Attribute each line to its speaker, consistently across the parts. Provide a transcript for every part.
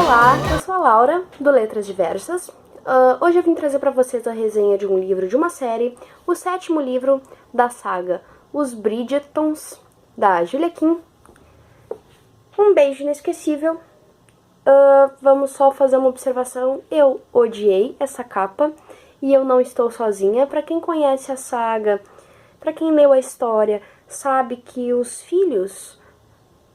Speaker 1: Olá, eu sou a Laura, do Letras Diversas. Hoje eu vim trazer para vocês a resenha de um livro de uma série, o 7º livro da saga Os Bridgertons, da Julia Quinn. Um beijo inesquecível. Vamos só fazer uma observação. Eu odiei essa capa e eu não estou sozinha. Para quem conhece a saga, para quem leu a história, sabe que os filhos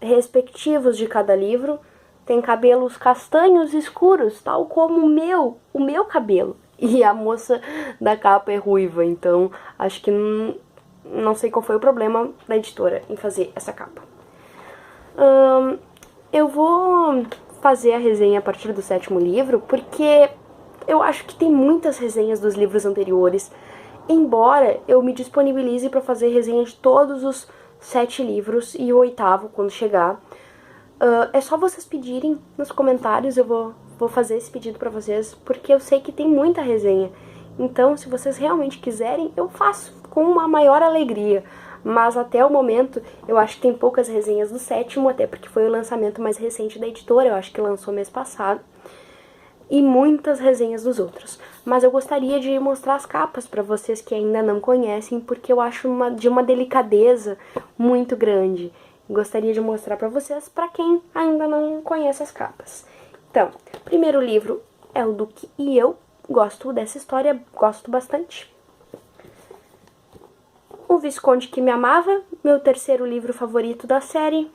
Speaker 1: respectivos de cada livro têm cabelos castanhos escuros, tal como o meu cabelo. E a moça da capa é ruiva, então acho que não sei qual foi o problema da editora em fazer essa capa. Eu vou fazer a resenha a partir do 7º livro, porque eu acho que tem muitas resenhas dos livros anteriores, embora eu me disponibilize para fazer resenha de todos os 7 livros e o 8º quando chegar. É só vocês pedirem nos comentários, eu vou fazer esse pedido pra vocês, porque eu sei que tem muita resenha. Então, se vocês realmente quiserem, eu faço com uma maior alegria. Mas até o momento, eu acho que tem poucas resenhas do 7º, até porque foi o lançamento mais recente da editora, eu acho que lançou mês passado. E muitas resenhas dos outros. Mas eu gostaria de mostrar as capas pra vocês que ainda não conhecem, porque eu acho de uma delicadeza muito grande. Gostaria de mostrar pra vocês, pra quem ainda não conhece as capas. Então, o primeiro livro é o Duque e eu. Gosto dessa história, gosto bastante. O Visconde que me amava, meu 3º livro favorito da série.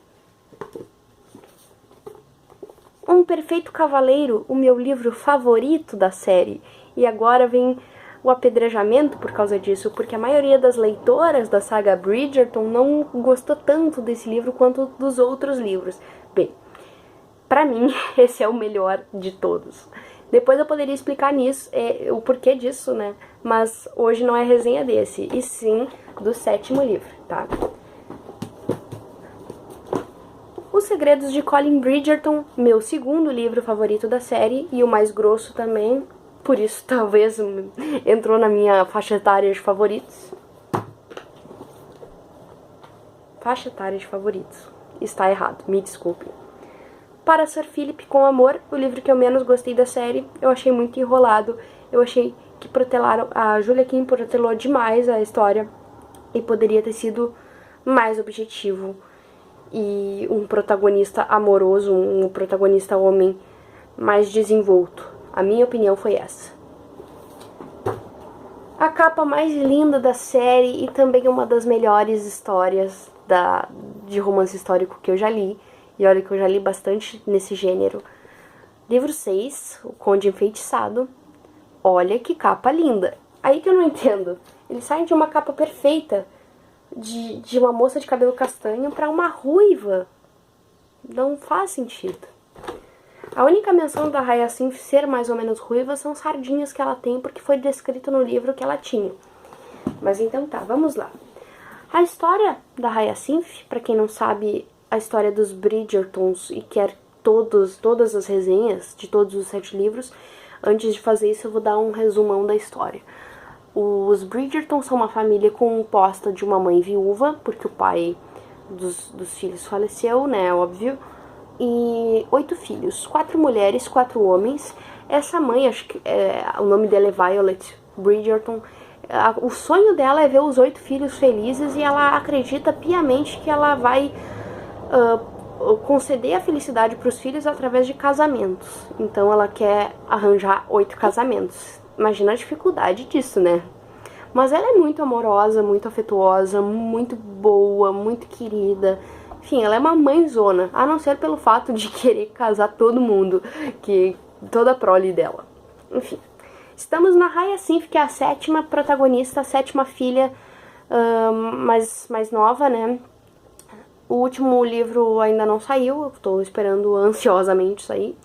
Speaker 1: Um Perfeito Cavaleiro, o meu livro favorito da série. E agora vem o apedrejamento por causa disso, porque a maioria das leitoras da saga Bridgerton não gostou tanto desse livro quanto dos outros livros. Bem, pra mim, esse é o melhor de todos. Depois eu poderia explicar o porquê disso, né? Mas hoje não é resenha desse, e sim do 7º livro, tá? Os Segredos de Colin Bridgerton, meu 2º livro favorito da série, e o mais grosso também. Por isso, talvez, entrou na minha faixa etária de favoritos. Faixa etária de favoritos. Está errado, me desculpem. Para Sir Philip com Amor, o livro que eu menos gostei da série. Eu achei muito enrolado. Eu achei que a Julia Quinn protelou demais a história. E poderia ter sido mais objetivo. E um protagonista amoroso, um protagonista homem mais desenvolto. A minha opinião foi essa. A capa mais linda da série e também uma das melhores histórias de romance histórico que eu já li. E olha que eu já li bastante nesse gênero. Livro 6, O Conde Enfeitiçado. Olha que capa linda. Aí que eu não entendo. Eles saem de uma capa perfeita de uma moça de cabelo castanho para uma ruiva. Não faz sentido. A única menção da Hyacinth ser mais ou menos ruiva são sardinhas que ela tem, porque foi descrito no livro que ela tinha. Mas então tá, vamos lá. A história da Hyacinth, pra quem não sabe, a história dos Bridgertons, e quer todas as resenhas de todos os 7 livros, antes de fazer isso eu vou dar um resumão da história. Os Bridgertons são uma família composta de uma mãe viúva, porque o pai dos filhos faleceu, né, óbvio. E 8 filhos, 4 mulheres, 4 homens. Essa mãe, acho que o nome dela é Violet Bridgerton. O sonho dela é ver os 8 filhos felizes e ela acredita piamente que ela vai conceder a felicidade para os filhos através de casamentos. Então ela quer arranjar 8 casamentos. Imagina a dificuldade disso, né? Mas ela é muito amorosa, muito afetuosa, muito boa, muito querida. Enfim, ela é uma mãezona, a não ser pelo fato de querer casar todo mundo, toda a prole dela. Enfim, estamos na Hyacinth, que é a 7ª protagonista, a 7ª filha mais nova, né? O último livro ainda não saiu, eu tô esperando ansiosamente sair.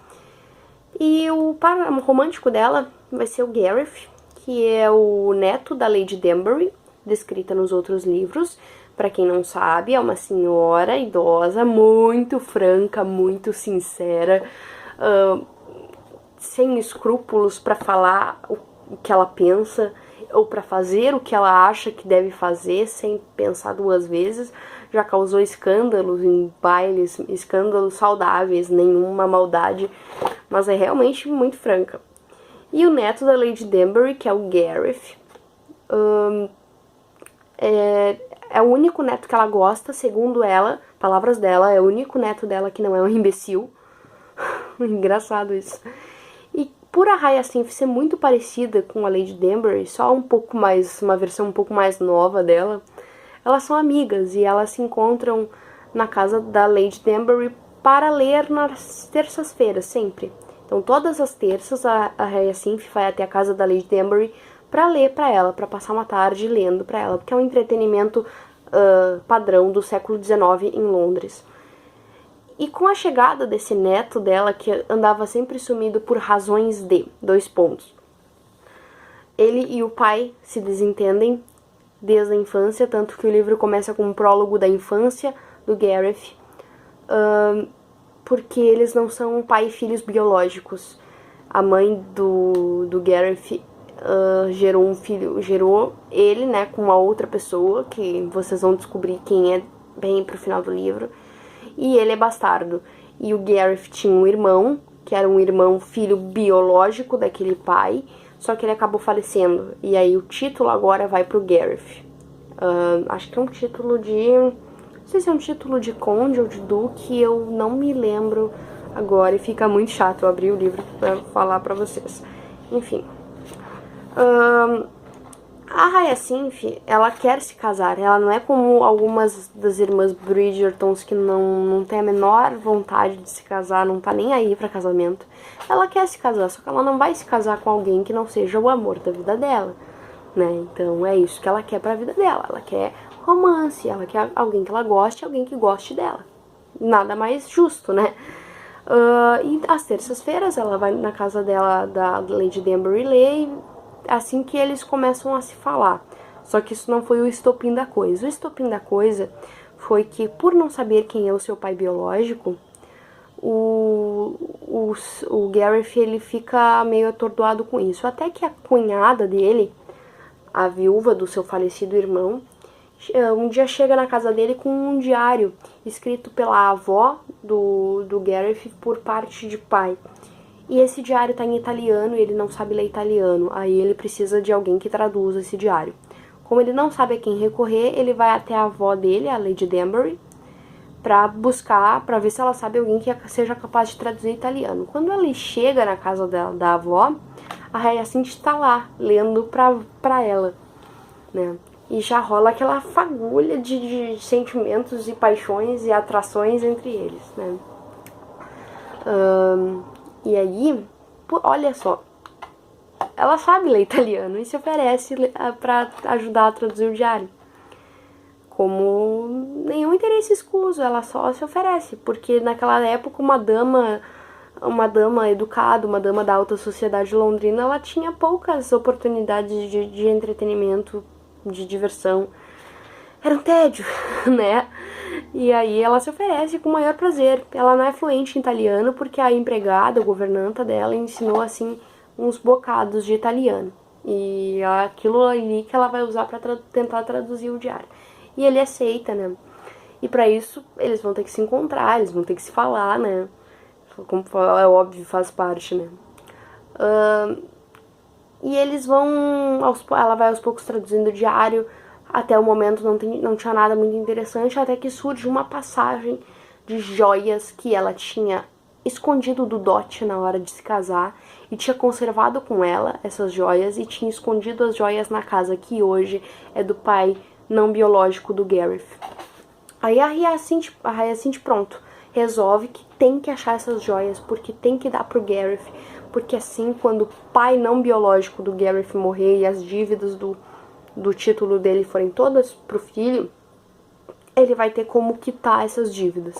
Speaker 1: E o par romântico dela vai ser o Gareth, que é o neto da Lady Danbury, descrita nos outros livros. Pra quem não sabe, é uma senhora idosa, muito franca, muito sincera, sem escrúpulos pra falar o que ela pensa, ou pra fazer o que ela acha que deve fazer, sem pensar 2 vezes. Já causou escândalos em bailes, escândalos saudáveis, nenhuma maldade. mas é realmente muito franca. E o neto da Lady Danbury, que é o Gareth, é o único neto que ela gosta, segundo ela, palavras dela, é o único neto dela que não é um imbecil. Engraçado isso. E por a Hyacinth ser muito parecida com a Lady Danbury, só um pouco mais, uma versão um pouco mais nova dela, elas são amigas e elas se encontram na casa da Lady Danbury para ler nas terças-feiras, sempre. Então todas as terças a Hyacinth vai até a casa da Lady Danbury para ler para ela, para passar uma tarde lendo para ela, porque é um entretenimento padrão do século XIX em Londres. E com a chegada desse neto dela, que andava sempre sumido por razões de... Ele e o pai se desentendem desde a infância, tanto que o livro começa com um prólogo da infância do Gareth, porque eles não são pai e filhos biológicos. A mãe do Gareth gerou um filho, gerou ele, né, com uma outra pessoa, que vocês vão descobrir quem é bem pro final do livro, e ele é bastardo. E o Gareth tinha um irmão, que era um irmão filho biológico daquele pai, só que ele acabou falecendo. E aí o título agora vai pro Gareth. Acho que é um título de... não sei se é um título de conde ou de duque, eu não me lembro agora, e fica muito chato eu abrir o livro pra falar pra vocês. Enfim. A Hyacinth, ela quer se casar. Ela não é como algumas das irmãs Bridgertons que não tem a menor vontade de se casar, não tá nem aí pra casamento. Ela quer se casar, só que ela não vai se casar com alguém que não seja o amor da vida dela, né? Então é isso que ela quer pra vida dela. Ela quer romance, ela quer alguém que ela goste, alguém que goste dela. Nada mais justo, né? E às terças-feiras ela vai na casa dela, da Lady Danbury ler, assim que eles começam a se falar. Só que isso não foi o estopim da coisa. O estopim da coisa foi que, por não saber quem é o seu pai biológico, o Gareth, ele fica meio atordoado com isso. Até que a cunhada dele, a viúva do seu falecido irmão, um dia chega na casa dele com um diário escrito pela avó do Gareth por parte de pai. E esse diário tá em italiano e ele não sabe ler italiano. Aí ele precisa de alguém que traduza esse diário. Como ele não sabe a quem recorrer, ele vai até a avó dele, a Lady Danbury, pra buscar, pra ver se ela sabe alguém que seja capaz de traduzir italiano. Quando ele chega na casa da avó, a Hyacinth tá lá, lendo pra ela, né? E já rola aquela fagulha de sentimentos e paixões e atrações entre eles, né? E aí, olha só, ela sabe ler italiano e se oferece pra ajudar a traduzir o diário. Como nenhum interesse escuso, ela só se oferece, porque naquela época uma dama educada, uma dama da alta sociedade londrina, ela tinha poucas oportunidades de entretenimento, de diversão. Era um tédio, né? E aí ela se oferece com o maior prazer. Ela não é fluente em italiano porque a empregada, a governanta dela, ensinou assim uns bocados de italiano. E é aquilo ali que ela vai usar pra tentar traduzir o diário. E ele aceita, né? E pra isso eles vão ter que se encontrar, eles vão ter que se falar, né? Como é óbvio, faz parte, né? E eles vão... ela vai aos poucos traduzindo o diário. Até o momento não tinha nada muito interessante, até que surge uma passagem de joias que ela tinha escondido do dote na hora de se casar e tinha conservado com ela essas joias e tinha escondido as joias na casa que hoje é do pai não biológico do Gareth. Aí a Hyacinth, pronto, resolve que tem que achar essas joias porque tem que dar pro Gareth, porque assim, quando o pai não biológico do Gareth morrer e as dívidas do título dele forem todas pro filho, ele vai ter como quitar essas dívidas.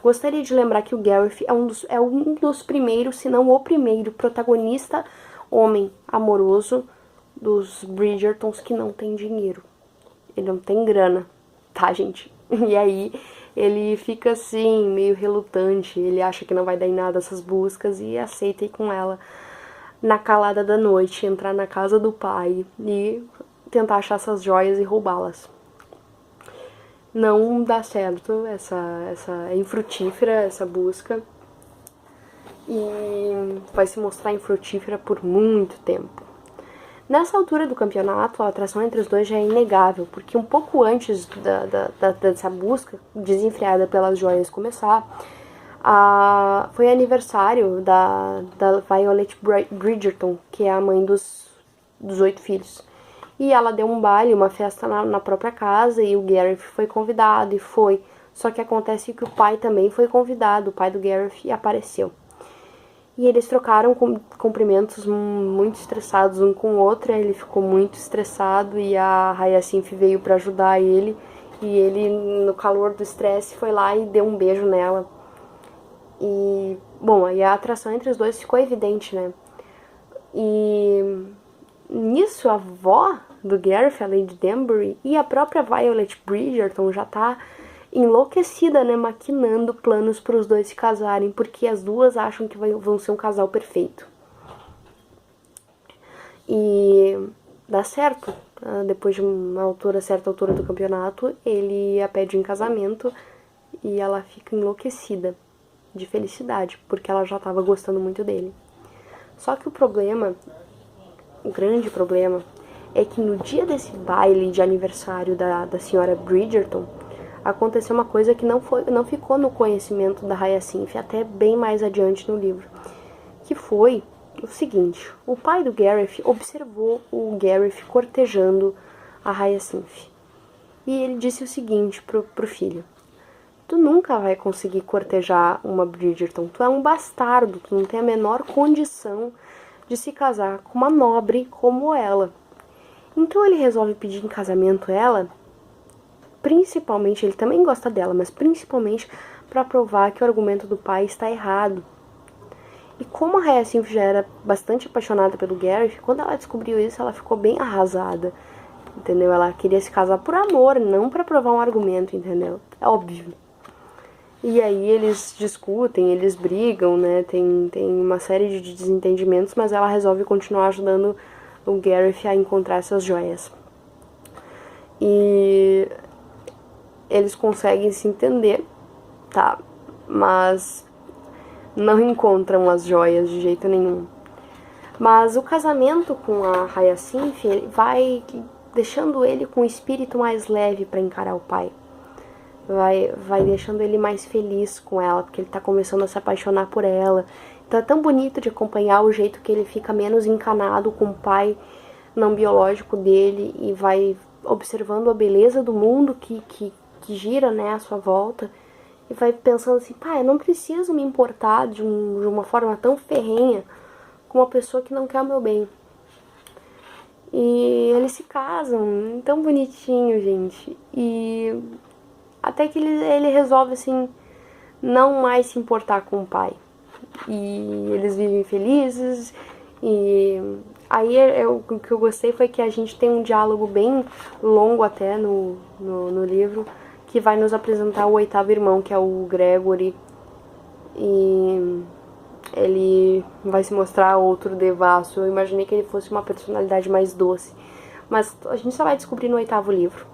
Speaker 1: Gostaria de lembrar que o Gareth é um dos primeiros, se não o primeiro protagonista homem amoroso dos Bridgertons que não tem dinheiro. Ele não tem grana, tá, gente? E aí ele fica assim, meio relutante, ele acha que não vai dar em nada essas buscas e aceita ir com ela na calada da noite, entrar na casa do pai e tentar achar essas joias e roubá-las. Não dá certo, é infrutífera essa busca. e vai se mostrar infrutífera por muito tempo. Nessa altura do campeonato, a atração entre os dois já é inegável, porque um pouco antes dessa busca desenfreada pelas joias começar, foi aniversário da Violet Bridgerton, que é a mãe dos 8 filhos. E ela deu um baile, uma festa na própria casa, e o Gareth foi convidado, e foi. Só que acontece que o pai também foi convidado, o pai do Gareth, e apareceu. E eles trocaram cumprimentos muito estressados um com o outro, ele ficou muito estressado, e a Hyacinth veio para ajudar ele, e ele, no calor do estresse, foi lá e deu um beijo nela. E, bom, aí a atração entre os dois ficou evidente, né? E nisso a avó do Gareth, a Lady Danbury, e a própria Violet Bridgerton já tá enlouquecida, né, maquinando planos para os dois se casarem, porque as duas acham que vão ser um casal perfeito. E dá certo. Depois de uma certa altura do campeonato, ele a pede em casamento e ela fica enlouquecida de felicidade, porque ela já estava gostando muito dele. Só que o grande problema, é que no dia desse baile de aniversário da senhora Bridgerton, aconteceu uma coisa que não ficou no conhecimento da Hyacinth, até bem mais adiante no livro, que foi o seguinte: o pai do Gareth observou o Gareth cortejando a Hyacinth, e ele disse o seguinte pro filho: tu nunca vai conseguir cortejar uma Bridgerton, tu é um bastardo, tu não tem a menor condição de se casar com uma nobre como ela. Então ele resolve pedir em casamento ela, principalmente, ele também gosta dela, mas principalmente para provar que o argumento do pai está errado. E como a Hyacinth já era bastante apaixonada pelo Gareth, quando ela descobriu isso, ela ficou bem arrasada, entendeu? Ela queria se casar por amor, não para provar um argumento, entendeu? É óbvio. E aí eles discutem, eles brigam, né? Tem uma série de desentendimentos, mas ela resolve continuar ajudando o Gareth a encontrar essas joias. E eles conseguem se entender, tá? Mas não encontram as joias de jeito nenhum. Mas o casamento com a Hyacinth vai deixando ele com o espírito mais leve para encarar o pai. Vai deixando ele mais feliz com ela, porque ele tá começando a se apaixonar por ela. Então é tão bonito de acompanhar o jeito que ele fica menos encanado com o pai não biológico dele e vai observando a beleza do mundo que gira, né, à sua volta, e vai pensando assim: pá, eu não preciso me importar de uma forma tão ferrenha com uma pessoa que não quer o meu bem. E eles se casam, tão bonitinho, gente. E até que ele resolve, assim, não mais se importar com o pai. E eles vivem felizes. E aí o que eu gostei foi que a gente tem um diálogo bem longo até no livro, que vai nos apresentar o 8º irmão, que é o Gregory. E ele vai se mostrar outro devasso. Eu imaginei que ele fosse uma personalidade mais doce, mas a gente só vai descobrir no 8º livro.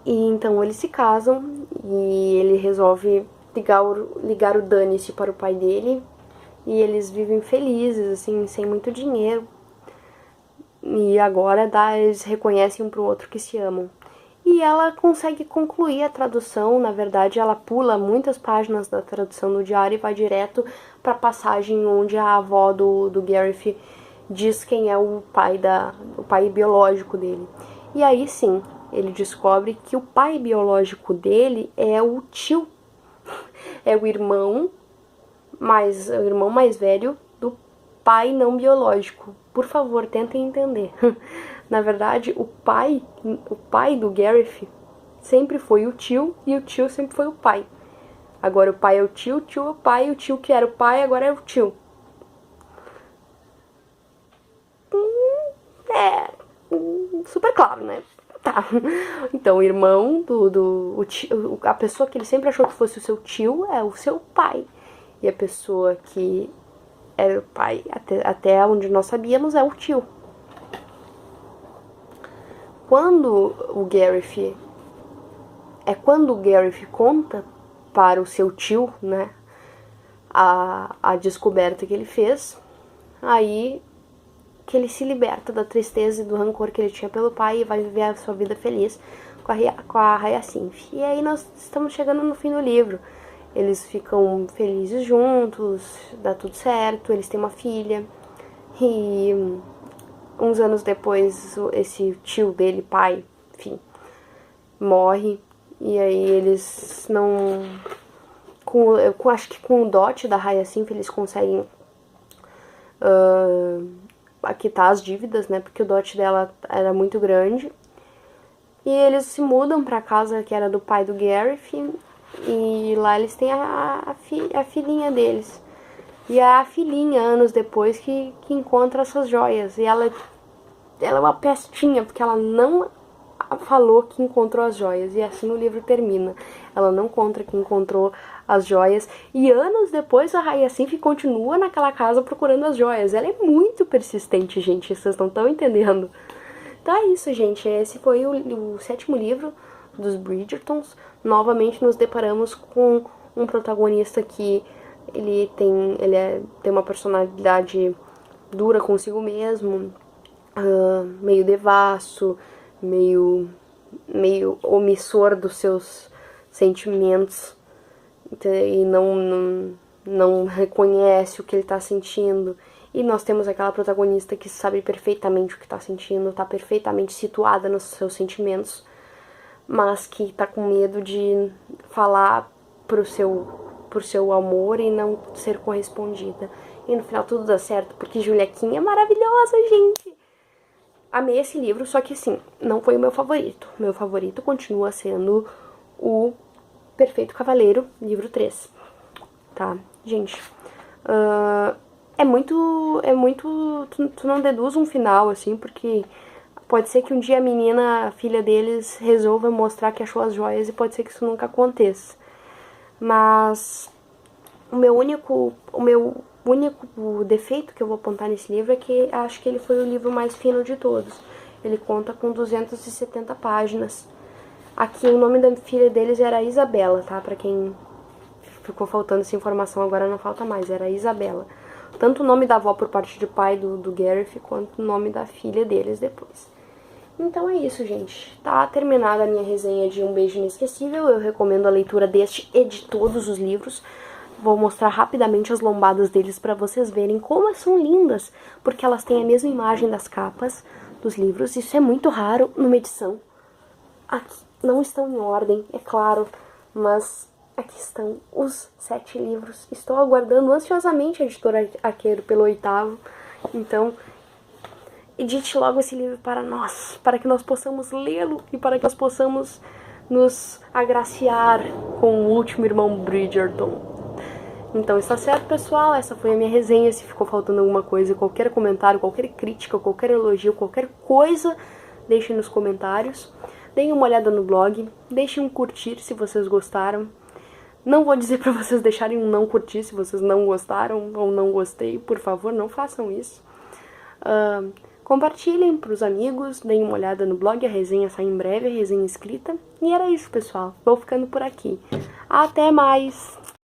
Speaker 1: E então eles se casam e ele resolve ligar o dane-se para o pai dele. E eles vivem felizes, assim, sem muito dinheiro. E agora eles reconhecem um pro outro que se amam. E ela consegue concluir a tradução. Na verdade, ela pula muitas páginas da tradução do diário e vai direto para a passagem onde a avó do Gareth diz quem é o pai biológico dele. E aí sim, ele descobre que o pai biológico dele é o tio. É o irmão mais velho do pai não biológico. Por favor, tentem entender. Na verdade, o pai do Gareth sempre foi o tio e o tio sempre foi o pai. Agora o pai é o tio é o pai, o tio que era o pai agora é o tio. Super claro, né? Tá. Então, o irmão o tio, a pessoa que ele sempre achou que fosse o seu tio é o seu pai. E a pessoa que era o pai, até onde nós sabíamos, é o tio. Quando o Gareth conta para o seu tio, né, a descoberta que ele fez, aí que ele se liberta da tristeza e do rancor que ele tinha pelo pai e vai viver a sua vida feliz com a Hyacinth. E aí nós estamos chegando no fim do livro. Eles ficam felizes juntos, dá tudo certo, eles têm uma filha. E uns anos depois, esse tio dele, pai, enfim, morre. E aí eles não... acho que com o dote da Hyacinth eles conseguem quitar as dívidas, né? Porque o dote dela era muito grande. E eles se mudam pra casa que era do pai do Gareth. E lá eles têm a filhinha deles. E é a filhinha, anos depois, que encontra essas joias. E ela é uma pestinha, porque ela não falou que encontrou as joias. E assim o livro termina. Ela não conta que encontrou as joias. E anos depois a Hyacinth continua naquela casa procurando as joias. Ela é muito persistente, gente. Vocês não estão entendendo. Então é isso, gente. Esse foi o 7º livro dos Bridgertons. Novamente nos deparamos com um protagonista que ele tem uma personalidade dura consigo mesmo, meio devasso, meio omissor dos seus sentimentos e não reconhece o que ele está sentindo. E nós temos aquela protagonista que sabe perfeitamente o que está sentindo, está perfeitamente situada nos seus sentimentos, mas que está com medo de falar pro seu amor e não ser correspondida. E no final tudo dá certo, porque Juliaquinha é maravilhosa, gente! Amei esse livro, só que assim, não foi o meu favorito. Meu favorito continua sendo o Perfeito Cavaleiro, livro 3. Tá, gente? Tu não deduz um final, assim, porque pode ser que um dia a menina, a filha deles, resolva mostrar que achou as joias e pode ser que isso nunca aconteça. Mas o meu único defeito que eu vou apontar nesse livro é que acho que ele foi o livro mais fino de todos. Ele conta com 270 páginas. Aqui o nome da filha deles era Isabela, tá? Pra quem ficou faltando essa informação, agora não falta mais, era Isabela. Tanto o nome da avó por parte de pai do Gareth, quanto o nome da filha deles depois. Então é isso, gente. Tá terminada a minha resenha de Um Beijo Inesquecível. Eu recomendo a leitura deste e de todos os livros. Vou mostrar rapidamente as lombadas deles pra vocês verem como são lindas, porque elas têm a mesma imagem das capas dos livros. Isso é muito raro numa edição. Aqui não estão em ordem, é claro, mas aqui estão os 7 livros. Estou aguardando ansiosamente a editora Arqueiro pelo 8º. Então, edite logo esse livro para nós, para que nós possamos lê-lo e para que nós possamos nos agraciar com o último irmão Bridgerton. Então está certo, pessoal, essa foi a minha resenha. Se ficou faltando alguma coisa, qualquer comentário, qualquer crítica, qualquer elogio, qualquer coisa, deixem nos comentários. Deem uma olhada no blog, deixem um curtir se vocês gostaram. Não vou dizer pra vocês deixarem um não curtir se vocês não gostaram ou não gostei, por favor, não façam isso. Compartilhem pros amigos, deem uma olhada no blog, a resenha sai em breve, a resenha escrita. E era isso, pessoal, vou ficando por aqui. Até mais!